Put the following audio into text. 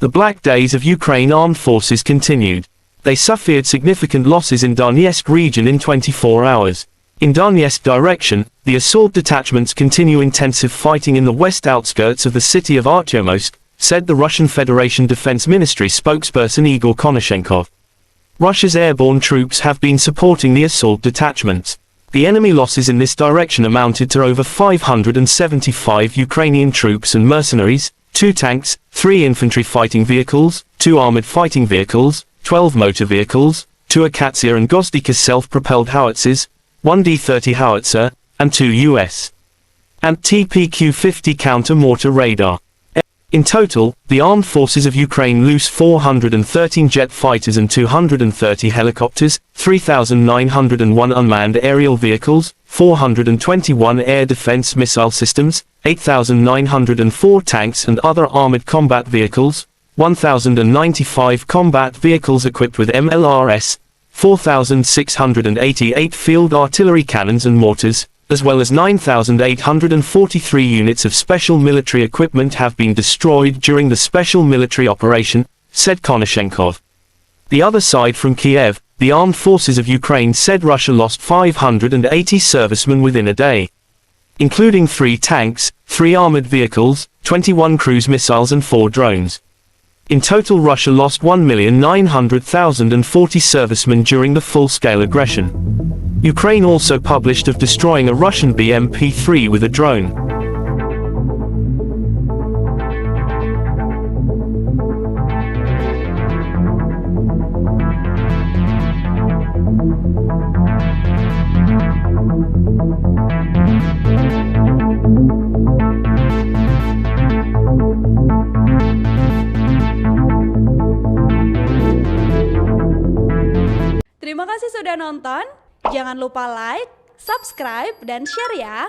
The black days of Ukraine armed forces continued. They suffered significant losses in Donetsk region in 24 hours. In Donetsk direction, the assault detachments continue intensive fighting in the west outskirts of the city of Artyomovsk, said the Russian Federation Defense Ministry spokesperson Igor Konashenkov. Russia's airborne troops have been supporting the assault detachments. The enemy losses in this direction amounted to over 575 Ukrainian troops and mercenaries, 2 tanks, 3 infantry fighting vehicles, 2 armored fighting vehicles, 12 motor vehicles, 2 Akatsiya and Gozdika self-propelled howitzers, 1 D-30 howitzer, and 2 US and TPQ-50 counter-mortar radar. In total, the armed forces of Ukraine lost 413 jet fighters and 230 helicopters, 3,901 unmanned aerial vehicles, 421 air defense missile systems, 8,904 tanks and other armored combat vehicles, 1,095 combat vehicles equipped with MLRS, 4,688 field artillery cannons and mortars, as well as 9,843 units of special military equipment have been destroyed during the special military operation, said Konashenkov. The other side from Kiev, the armed forces of Ukraine said Russia lost 580 servicemen within a day, including 3 tanks, 3 armored vehicles, 21 cruise missiles and 4 drones. In total, Russia lost 1,900,040 servicemen during the full-scale aggression. Ukraine also published of destroying a Russian BMP-3 with a drone. Terima kasih sudah nonton. Jangan lupa like, subscribe, dan share ya.